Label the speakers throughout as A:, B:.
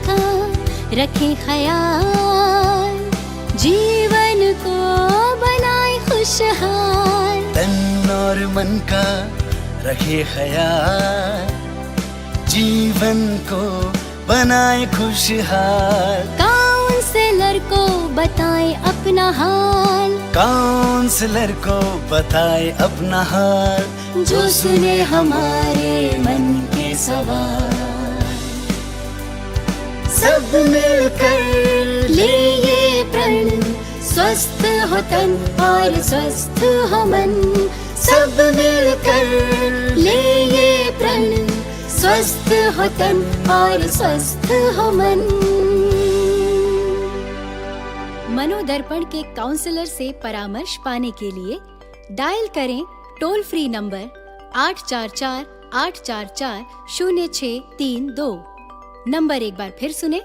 A: का रखे ख्याल, जीवन को बनाए खुशहाल।
B: तन और मन का रखे ख्याल, जीवन को बनाए खुशहाल।
A: काउंसलर को बताए अपना हाल,
B: काउंसलर को बताए अपना हाल।
A: जो सुने हमारे मन के सवाल। सब मिलकर ले ये प्रण, स्वस्थ हो तन और स्वस्थ हो मन। सब मिलकर ले ये प्रण, स्वस्थ हो तन और स्वस्थ हो मन। मनोदर्पण के काउंसलर से परामर्श पाने के लिए डायल करें टोल फ्री नंबर 844-844-0632। नंबर एक बार फिर सुने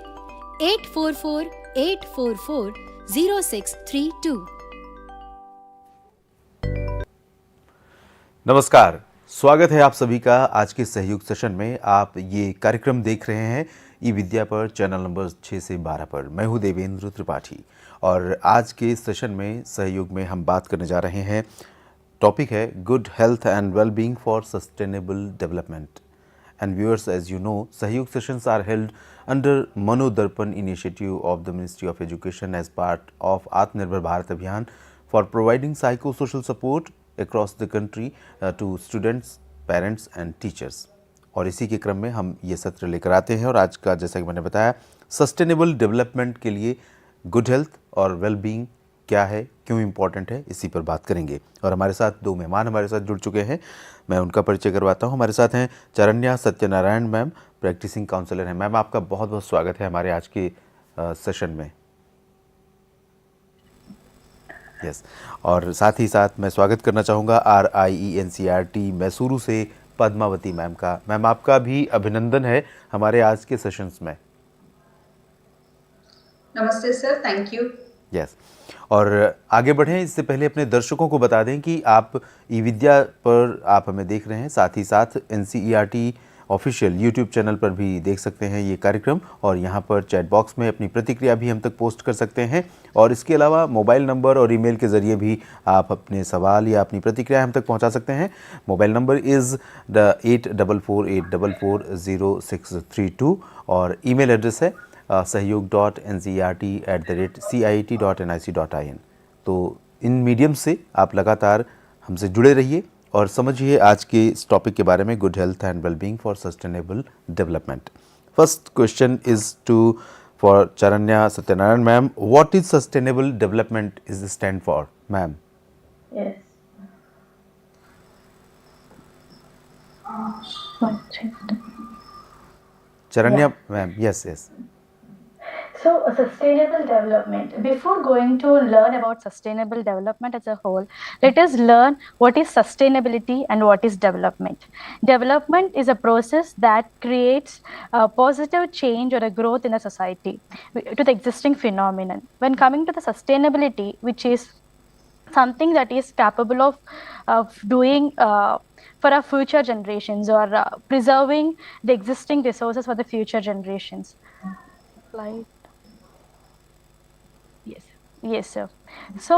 A: 844-844-0632।
C: नमस्कार, स्वागत है आप सभी का आज के सहयोग सेशन में। आप ये कार्यक्रम देख रहे हैं eVidya पर चैनल नंबर 6 से 12 पर। मैं हूँ देवेंद्र त्रिपाठी और आज के सेशन में सहयोग में हम बात करने जा रहे हैं। टॉपिक है good health and well-being for sustainable development. And viewers, as you know, Sahyog sessions are held under MANODARPAN initiative of the Ministry of Education as part of Atmanirbhar Bharat Abhiyan for providing psychosocial support across the country to students, parents and teachers. और इसी के क्रम में हम ये सत्र लेकर आते हैं और आज का, जैसा कि मैंने बताया, सस्टेनेबल डेवलपमेंट के लिए गुड हेल्थ और वेल-बीइंग क्या है, क्यों इम्पॉर्टेंट है, इसी पर बात करेंगे। और हमारे साथ दो मेहमान हमारे साथ जुड़ चुके हैं, मैं उनका परिचय करवाता हूं। हमारे साथ हैं चरण्या सत्यनारायण मैम, प्रैक्टिसिंग काउंसलर हैं। मैम, आपका बहुत बहुत स्वागत है हमारे आज के सेशन में। यस, और साथ ही साथ मैं स्वागत करना चाहूँगा RIENCERT मैसूरू से पद्मावती मैम का। मैम, आपका भी अभिनंदन है हमारे आज के सेशंस में।
D: नमस्ते सर, थैंक यू।
C: यस, और आगे बढ़ें इससे पहले अपने दर्शकों को बता दें कि आप eVidya पर आप हमें देख रहे हैं, साथ ही साथ NCERT ऑफिशियल यूट्यूब चैनल पर भी देख सकते हैं ये कार्यक्रम, और यहाँ पर चैट बॉक्स में अपनी प्रतिक्रिया भी हम तक पोस्ट कर सकते हैं। और इसके अलावा मोबाइल नंबर और ईमेल के ज़रिए भी आप अपने सवाल या अपनी प्रतिक्रिया हम तक पहुँचा सकते हैं। मोबाइल नंबर इज़ द 8448440632 और ईमेल एड्रेस है sahyog.ncert@ciet.nic.in। तो इन मीडियम से आप लगातार हमसे जुड़े रहिए और समझिए आज के इस टॉपिक के बारे में, good health and well-being for sustainable development. First question is to for Charanya Satyanarayana ma'am, what is sustainable development is stand for ma'am?
E: Yes.
C: Charanya ma'am, yes yes.
E: So, sustainable development. Before going to learn about sustainable development as a whole, let us learn what is sustainability and what is development. Development is a process that creates a positive change or a growth in a society to the existing phenomenon. When coming to the sustainability, which is something that is capable of doing for our future generations, or preserving the existing resources for the future generations. Like, yes sir. So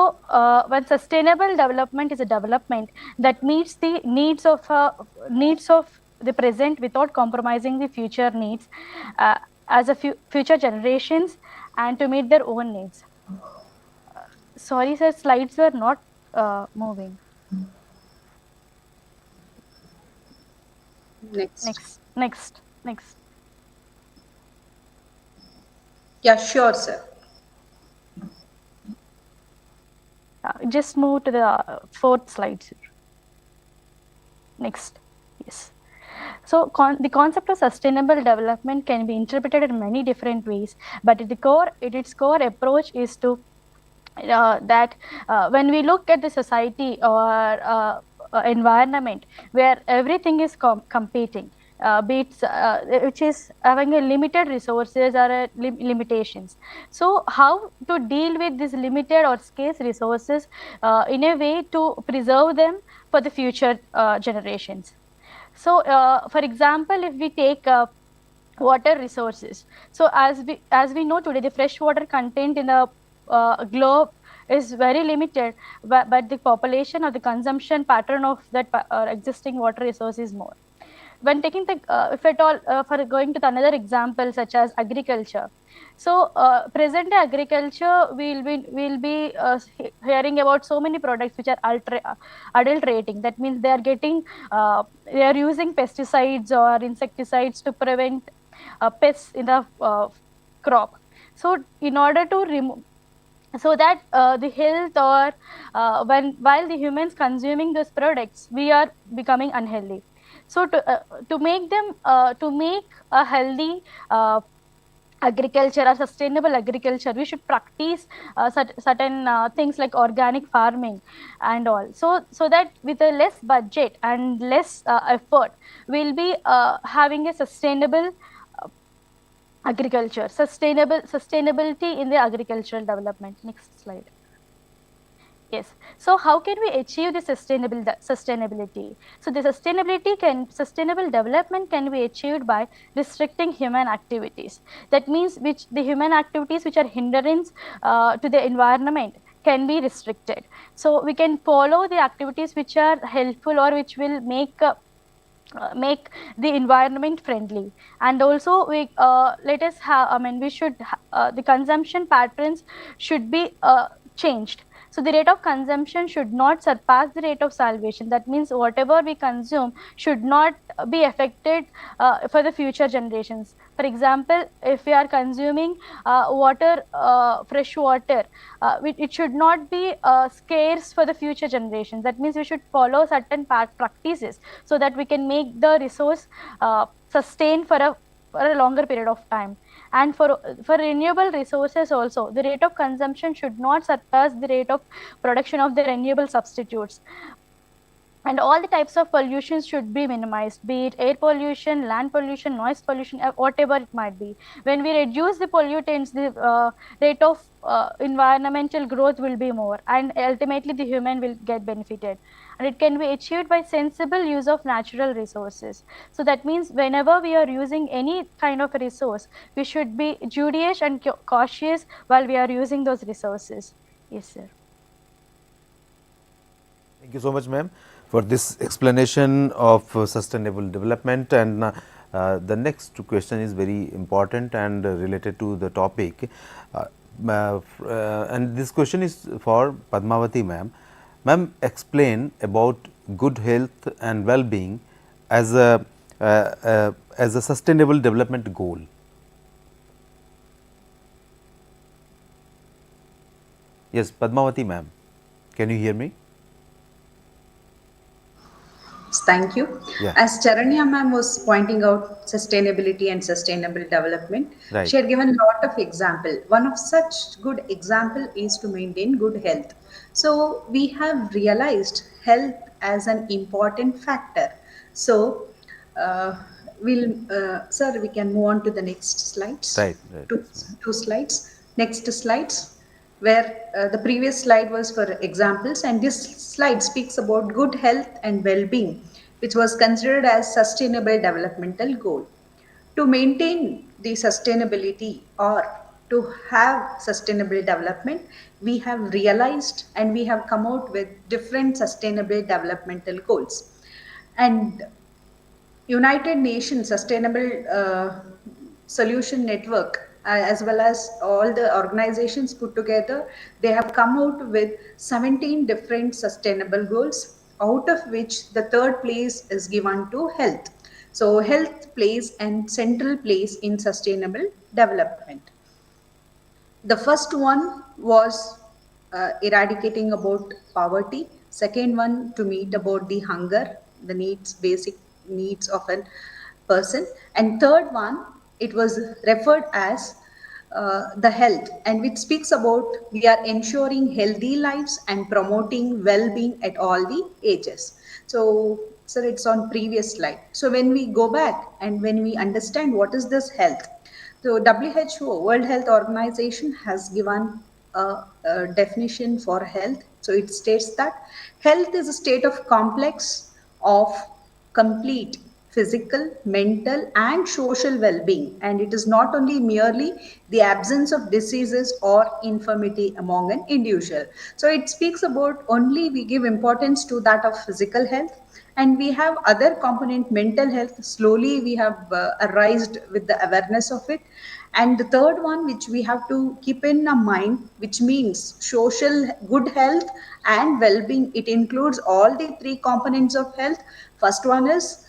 E: when sustainable development is a development that meets the needs of the present without compromising the future needs as a future generations, and to meet their own needs. Sorry sir, slides were not moving. Next.
D: Yeah, sure sir.
E: Just move to the fourth slide, sir. Next. Yes. So the concept of sustainable development can be interpreted in many different ways, but its core approach is to when we look at the society or environment where everything is competing, which is having a limited resources or limitations. So how to deal with these limited or scarce resources in a way to preserve them for the future generations. So for example, if we take water resources. So as we know today, the fresh water content in the globe is very limited, but the population or the consumption pattern of that existing water resource is more. When taking the if at all for going to another example such as agriculture, so present day agriculture, we'll be hearing about so many products which are adulterating. That means they are using pesticides or insecticides to prevent pests in the crop. So in order to remove, so that the health or while the humans consuming those products, we are becoming unhealthy. So to make them to make a healthy agriculture or sustainable agriculture, we should practice certain things like organic farming and all, so that with a less budget and less effort, we'll be having a sustainable agriculture, sustainability in the agricultural development. Next slide. Yes. So how can we achieve the sustainability? So the sustainable development can be achieved by restricting human activities. That means the human activities which are hindrance to the environment can be restricted. So we can follow the activities which are helpful or which will make the environment friendly. And also we let us have, we should the consumption patterns should be changed. So the rate of consumption should not surpass the rate of salvation. That means whatever we consume should not be affected for the future generations. For example, if we are consuming fresh water, it should not be scarce for the future generations. That means we should follow certain practices so that we can make the resource sustain for a longer period of time. And for renewable resources also, the rate of consumption should not surpass the rate of production of the renewable substitutes. And all the types of pollutions should be minimized, be it air pollution, land pollution, noise pollution, whatever it might be. When we reduce the pollutants, the rate of environmental growth will be more, and ultimately the human will get benefited. And it can be achieved by sensible use of natural resources. So that means whenever we are using any kind of a resource, we should be judicious and cautious while we are using those resources. Yes, sir.
C: Thank you so much, ma'am, for this explanation of sustainable development. And the next question is very important and related to the topic. And this question is for Padmavati ma'am. Ma'am, explain about good health and well-being as a sustainable development goal. Yes, Padmavati ma'am, can you hear me?
D: Thank you.
C: Yeah.
D: As Charanya ma'am was pointing out sustainability and sustainable development,
C: Right.
D: she had given a lot of example. One of such good example is to maintain good health. So we have realized health as an important factor. So sir, we can move on to the next slides.
C: Right.
D: Two slides. Next slides, where the previous slide was for examples, and this slide speaks about good health and well-being, which was considered as sustainable developmental goal. To maintain the sustainability or to have sustainable development, we have realized and we have come out with different sustainable developmental goals. And United Nations Sustainable Solution Network, as well as all the organizations put together, they have come out with 17 different sustainable goals, out of which the third place is given to health. So health plays a central place in sustainable development. The first one was eradicating about poverty. Second one, to meet about the hunger, the basic needs of a person. And third one, it was referred as the health, and which speaks about we are ensuring healthy lives and promoting well-being at all the ages. So it's on previous slide. So when we go back and when we understand what is this health, so WHO, World Health Organization, has given a definition for health. So it states that health is a state of complex, of complete, physical, mental, and social well being. And it is not only merely the absence of diseases or infirmity among an individual. So it speaks about only we give importance to that of physical health, and we have other component mental health. Slowly we have arisen with the awareness of it. And the third one which we have to keep in our mind, which means social good health and well-being, it includes all the three components of health. First one is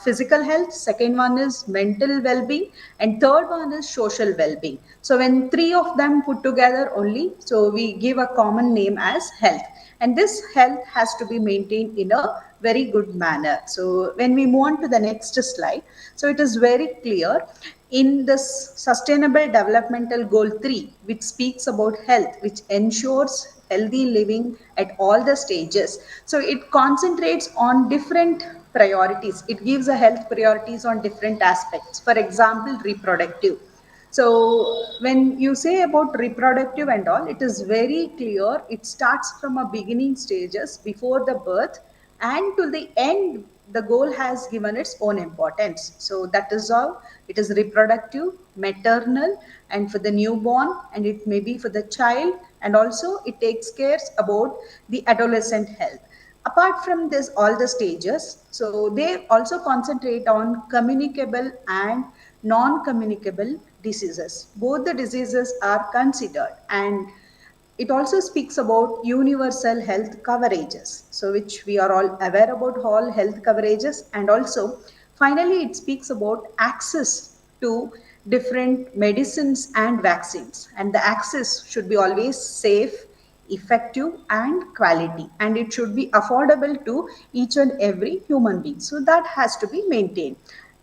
D: physical health, second one is mental well-being, and third one is social well-being. So when three of them put together only, so we give a common name as health. And this health has to be maintained in a very good manner. So when we move on to the next slide, so it is very clear in this sustainable developmental goal 3, which speaks about health, which ensures healthy living at all the stages. So it concentrates on different priorities. It gives a health priorities on different aspects. For example, reproductive. So when you say about reproductive and all, it is very clear. It starts from a beginning stages before the birth, and to the end, the goal has given its own importance. So that is how it is reproductive, maternal, and for the newborn, and it may be for the child, and also it takes care about the adolescent health. Apart from this, all the stages, so they also concentrate on communicable and non-communicable diseases. Both the diseases are considered, and it also speaks about universal health coverages, so which we are all aware about all health coverages. And also finally it speaks about access to different medicines and vaccines, and the access should be always safe, effective, and quality, and it should be affordable to each and every human being. So that has to be maintained.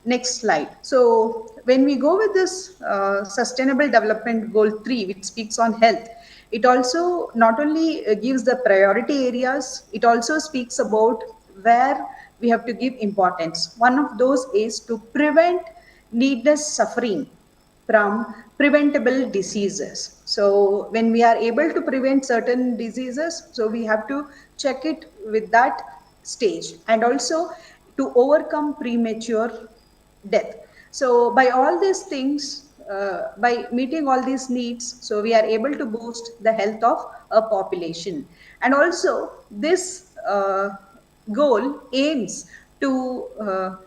D: Next slide. So when we go with this sustainable development goal 3, which speaks on health, it also not only gives the priority areas, it also speaks about where we have to give importance. One of those is to prevent needless suffering from preventable diseases. So when we are able to prevent certain diseases, so we have to check it with that stage, and also to overcome premature death. So by all these things, by meeting all these needs, so we are able to boost the health of a population. And also this goal aims to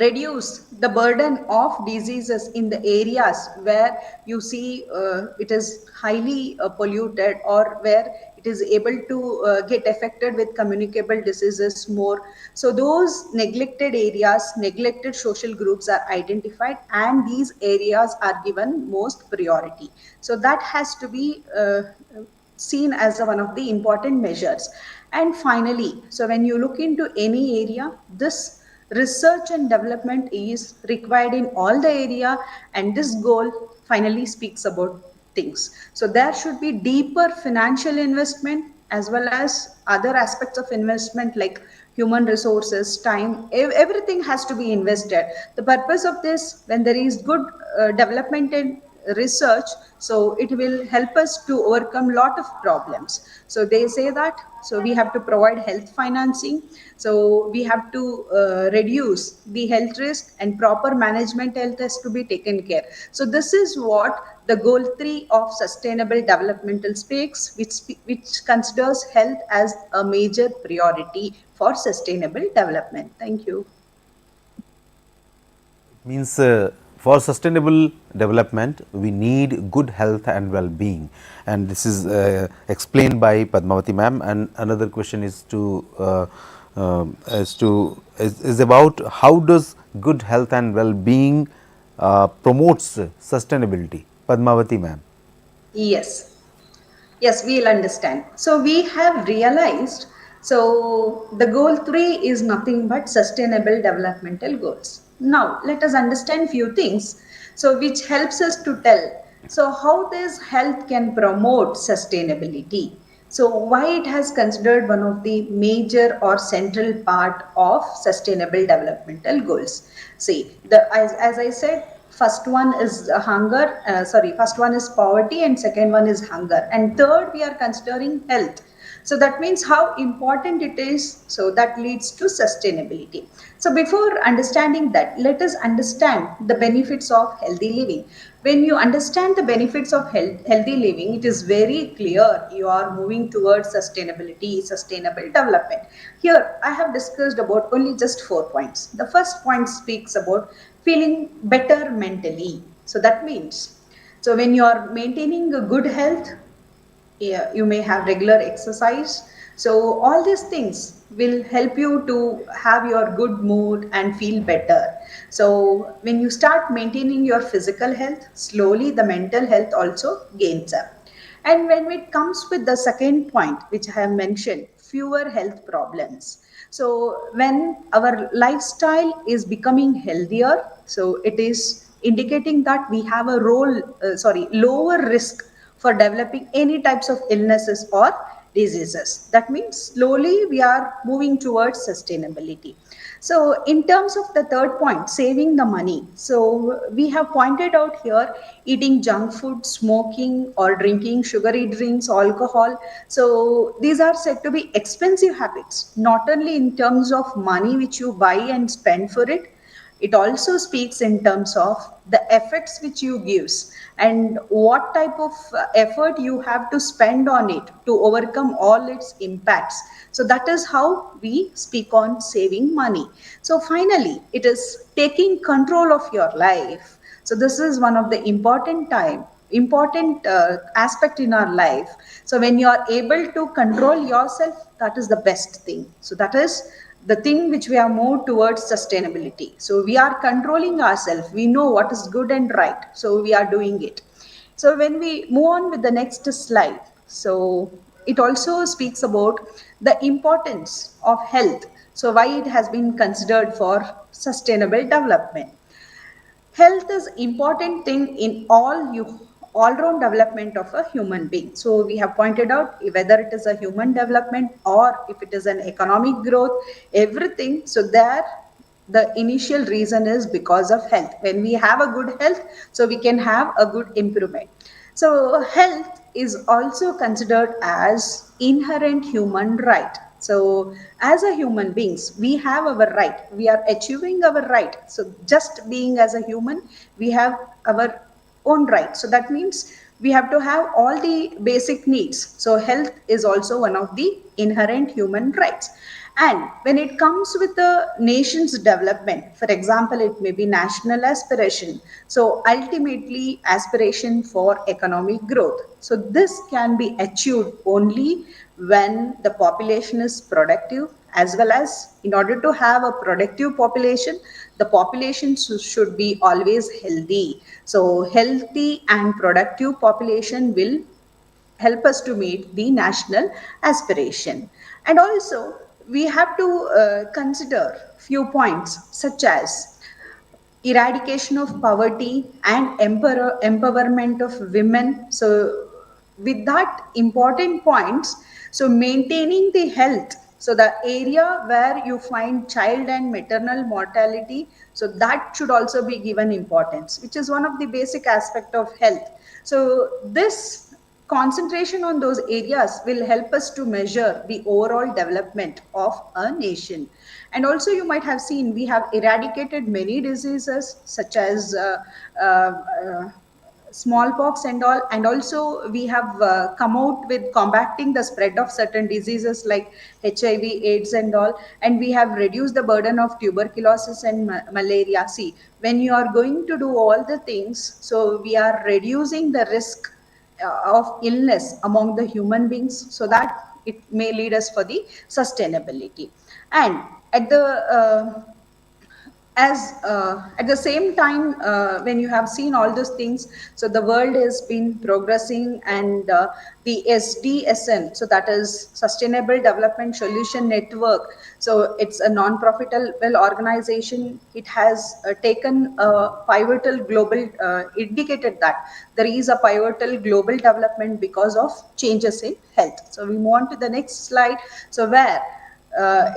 D: reduce the burden of diseases in the areas where you see it is highly polluted, or where it is able to get affected with communicable diseases more. So those neglected areas, neglected social groups are identified, and these areas are given most priority. So that has to be seen as one of the important measures. And finally, so when you look into any area, this research and development is required in all the area, and this goal finally speaks about things. So there should be deeper financial investment, as well as other aspects of investment like human resources, time, everything has to be invested. The purpose of this, when there is good development in research, so it will help us to overcome lot of problems. So they say that, so we have to provide health financing, so we have to reduce the health risk, and proper management health has to be taken care. So this is what the goal 3 of sustainable developmental speaks, which considers health as a major priority for sustainable development. Thank you.
C: Means for sustainable development we need good health and well-being, and this is explained by Padmavati ma'am. And another question is about how does good health and well-being promotes sustainability. Padmavati ma'am.
D: Yes. Yes, we'll understand. So we have realized, so the goal 3 is nothing but sustainable developmental goals. Now let us understand few things, so which helps us to tell so how this health can promote sustainability. So why it has considered one of the major or central part of sustainable developmental goals. See, as I said, first one is first one is poverty, and second one is hunger, and third we are considering health. So that means how important it is. So that leads to sustainability. So before understanding that, let us understand the benefits of healthy living. When you understand the benefits of healthy living, it is very clear you are moving towards sustainability, sustainable development. Here, I have discussed about only just 4 points. The first point speaks about feeling better mentally. So that means, so when you are maintaining a good health, yeah, you may have regular exercise. So all these things will help you to have your good mood and feel better. So when you start maintaining your physical health, slowly the mental health also gains up. And when it comes with the second point, which I have mentioned, fewer health problems. So when our lifestyle is becoming healthier, so it is indicating that we have a lower risk for developing any types of illnesses or diseases. That means slowly we are moving towards sustainability. So in terms of the third point, saving the money. So we have pointed out here eating junk food, smoking or drinking sugary drinks, alcohol. So these are said to be expensive habits, not only in terms of money which you buy and spend for it, it also speaks in terms of the effects which you gives and what type of effort you have to spend on it to overcome all its impacts. So that is how we speak on saving money. So finally, it is taking control of your life. So this is one of the important aspect in our life. So when you are able to control yourself, that is the best thing. So that is the thing which we are more towards sustainability. So we are controlling ourselves, we know what is good and right, so we are doing it. So when we move on with the next slide, so it also speaks about the importance of health, so why it has been considered for sustainable development. Health is important thing in all round development of a human being. So we have pointed out whether it is a human development or if it is an economic growth, everything. So there the initial reason is because of health. When we have a good health, so we can have a good improvement. So health is also considered as inherent human right. So as a human beings, we have our right. We are achieving our right. So just being as a human, we have our own right. So that means we have to have all the basic needs. So health is also one of the inherent human rights. And when it comes with the nation's development, for example, it may be national aspiration. So ultimately, aspiration for economic growth. So this can be achieved only when the population is productive, as well as in order to have a productive population, the population should be always healthy. So healthy and productive population will help us to meet the national aspiration. And also we have to consider few points such as eradication of poverty and empowerment of women. So with that important points, so maintaining the health, so the area where you find child and maternal mortality, so that should also be given importance, which is one of the basic aspect of health. So this concentration on those areas will help us to measure the overall development of a nation. And also you might have seen we have eradicated many diseases such as smallpox and all, and also we have come out with combating the spread of certain diseases like HIV, AIDS and all, and we have reduced the burden of tuberculosis and malaria. See, when you are going to do all the things, so we are reducing the risk of illness among the human beings, so that it may lead us for the sustainability. And at the as at the same time, when you have seen all those things, so the world has been progressing, and the SDSN, so that is Sustainable Development Solution Network, so it's a non-profitable organization. It has taken a pivotal global, indicated that there is a pivotal global development because of changes in health. So we move on to the next slide, so where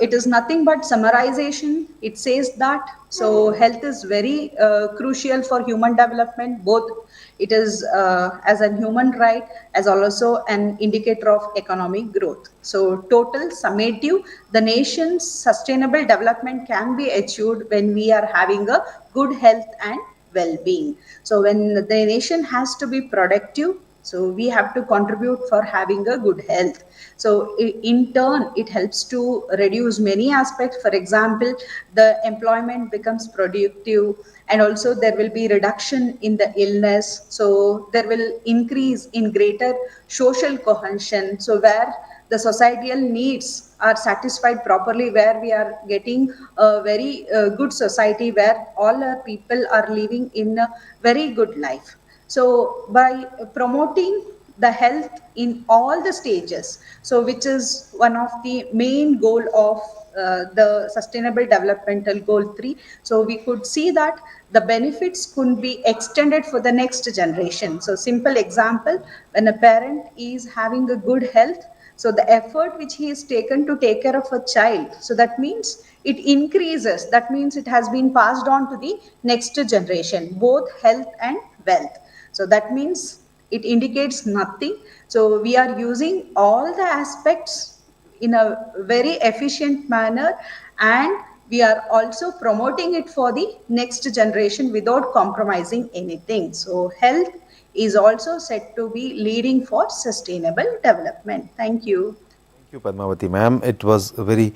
D: it is nothing but summarization. It says that so health is very crucial for human development. Both it is as a human right as also an indicator of economic growth. So total summative, the nation's sustainable development can be achieved when we are having a good health and well-being. So when the nation has to be productive, so we have to contribute for having a good health. So in turn, it helps to reduce many aspects. For example, the employment becomes productive, and also there will be reduction in the illness. So there will increase in greater social cohesion. So where the societal needs are satisfied properly, where we are getting a very good society where all our people are living in a very good life. So by promoting the health in all the stages, so which is one of the main goal of the sustainable developmental goal 3, so we could see that the benefits could be extended for the next generation. So simple example, when a parent is having a good health, so the effort which he is taken to take care of a child, so that means it increases, that means it has been passed on to the next generation, both health and wealth. So that means it indicates nothing. So we are using all the aspects in a very efficient manner, and we are also promoting it for the next generation without compromising anything. So health is also said to be leading for sustainable development. Thank you.
C: Thank you, Padmavati ma'am. It was a very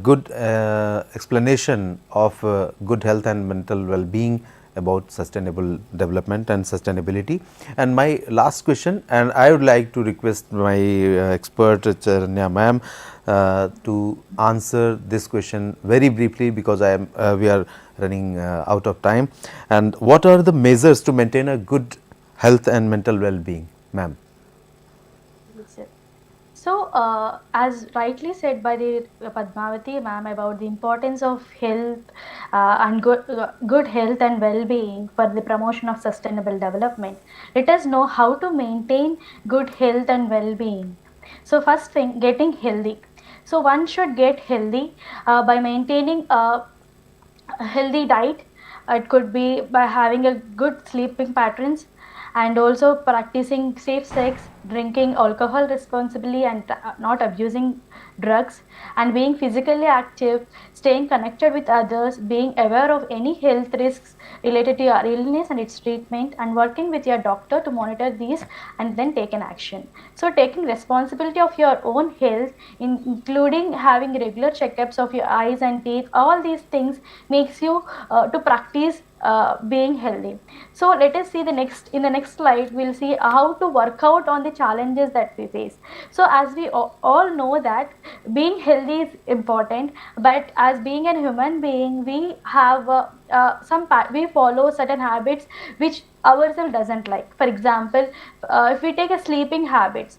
C: good explanation of good health and mental well-being about sustainable development and sustainability. And my last question, and I would like to request my expert Charanya ma'am to answer this question very briefly, because I am we are running out of time. And what are the measures to maintain a good health and mental well-being, ma'am?
E: So, as rightly said by the Padmavati ma'am about the importance of health and good health and well-being for the promotion of sustainable development, let us know how to maintain good health and well-being. So, first thing, getting healthy. So, one should get healthy by maintaining a healthy diet. It could be by having a good sleeping patterns, and also practicing safe sex, drinking alcohol responsibly, and not abusing drugs, and being physically active, staying connected with others, being aware of any health risks related to your illness and its treatment, and working with your doctor to monitor these and then take an action. So taking responsibility of your own health, including having regular checkups of your eyes and teeth, all these things makes you to practice being healthy. So let us see in the next slide, we'll see how to work out on the challenges that we face. So as we all know that being healthy is important, but as being a human being, we have we follow certain habits which ourselves doesn't like. For example, if we take a sleeping habits,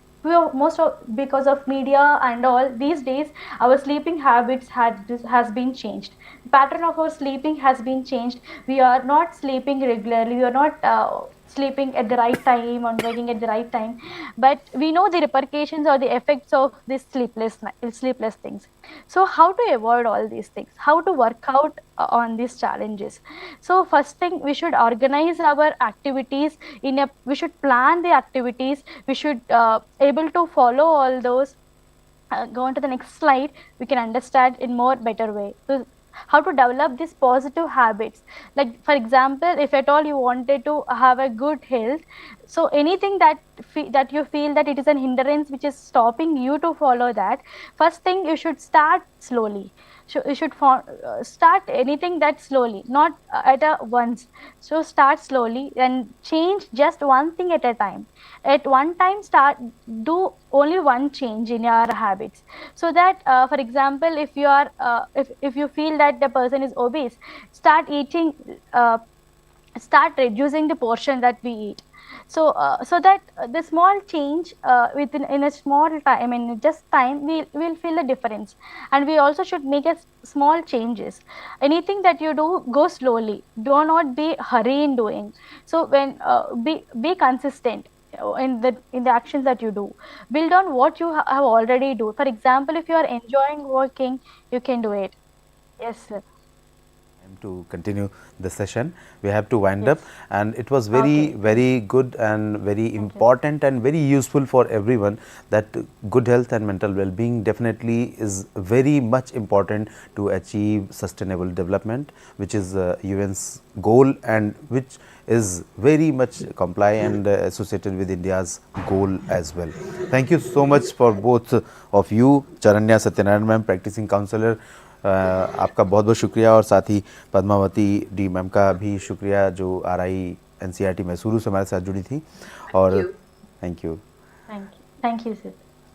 E: because of media and all, these days our sleeping habits has been changed. The pattern of our sleeping has been changed. We are not sleeping regularly, we are not sleeping at the right time and waking at the right time, but we know the repercussions or the effects of this sleepless things. So how to avoid all these things, how to work out on these challenges? So first thing, we should organize our activities we should plan the activities, we should able to follow all those. Go on to the next slide, we can understand in more better way. So how to develop these positive habits, like for example, if at all you wanted to have a good health, so anything that you feel that it is an hindrance which is stopping you to follow that, first thing, you should start slowly. So you should start anything that slowly, not at a once. So start slowly and change just one thing at a time. At one time, do only one change in your habits, so that for example, if you are if you feel that the person is obese, start reducing the portion that we eat. So so that the small change within in a small time, in just time, we'll feel the difference. And we also should make a small changes. Anything that you do, go slowly, do not be hurry in doing. So when be consistent. in the actions that you do. Build on what you have already do. For example, if you are enjoying working, you can do it. Yes, sir.
C: To continue the session, we have to wind
E: Yes.
C: up, and it was very very good and very important and very useful for everyone that good health and mental well-being definitely is very much important to achieve sustainable development, which is UN's goal and which is very much comply and associated with India's goal as well. Thank you so much for both of you, Charanya Satyanarayan ma'am, practicing counselor, आपका बहुत बहुत शुक्रिया, और साथ ही Padmavati D ma'am का भी शुक्रिया जो RI NCERT मैसूरू से हमारे साथ जुड़ी थी, और थैंक
E: यू सर।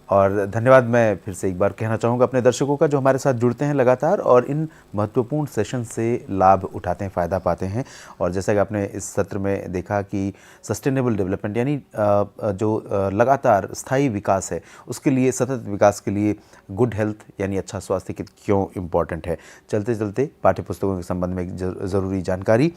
C: और धन्यवाद मैं फिर से एक बार कहना चाहूँगा अपने दर्शकों का जो हमारे साथ जुड़ते हैं लगातार और इन महत्वपूर्ण सेशन से लाभ उठाते हैं, फ़ायदा पाते हैं। और जैसा कि आपने इस सत्र में देखा कि सस्टेनेबल डेवलपमेंट यानी जो लगातार स्थायी विकास है, उसके लिए, सतत विकास के लिए गुड हेल्थ यानी अच्छा स्वास्थ्य क्यों इम्पॉर्टेंट है। चलते चलते पाठ्य पुस्तकों के संबंध में एक ज़रूरी जानकारी।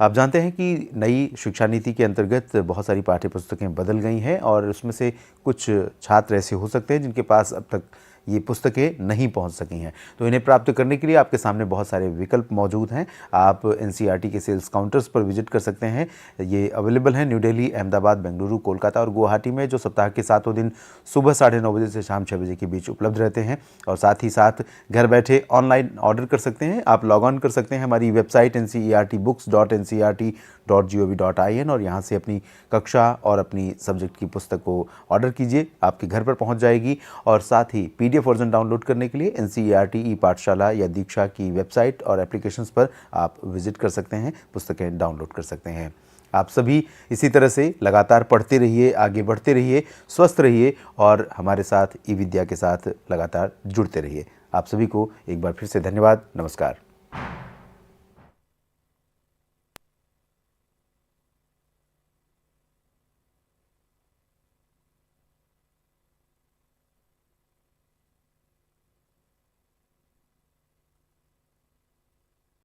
C: आप जानते हैं कि नई शिक्षा नीति के अंतर्गत बहुत सारी पाठ्य पुस्तकें बदल गई हैं और उसमें से कुछ छात्र ऐसे हो सकते हैं जिनके पास अब तक ये पुस्तकें नहीं पहुंच सकी हैं, तो इन्हें प्राप्त करने के लिए आपके सामने बहुत सारे विकल्प मौजूद हैं। आप NCERT के सेल्स काउंटर्स पर विजिट कर सकते हैं। ये अवेलेबल हैं न्यू दिल्ली, अहमदाबाद, बेंगलुरु, कोलकाता और गुवाहाटी में, जो सप्ताह के 7 दिन सुबह 9:30 बजे से शाम 6 बजे के बीच उपलब्ध रहते हैं। और साथ ही साथ घर बैठे ऑनलाइन ऑर्डर कर सकते हैं। आप लॉग ऑन कर सकते हैं हमारी वेबसाइट ncertbooks.ncert.gov.in और यहाँ से अपनी कक्षा और अपनी सब्जेक्ट की पुस्तक को ऑर्डर कीजिए, आपके घर पर पहुँच जाएगी। और साथ ही PDF वर्जन डाउनलोड करने के लिए NCERT पाठशाला या दीक्षा की वेबसाइट और एप्लीकेशंस पर आप विजिट कर सकते हैं, पुस्तकें डाउनलोड कर सकते हैं। आप सभी इसी तरह से लगातार पढ़ते रहिए, आगे बढ़ते रहिए, स्वस्थ रहिए और हमारे साथ eVidya के साथ लगातार जुड़ते रहिए। आप सभी को एक बार फिर से धन्यवाद। नमस्कार।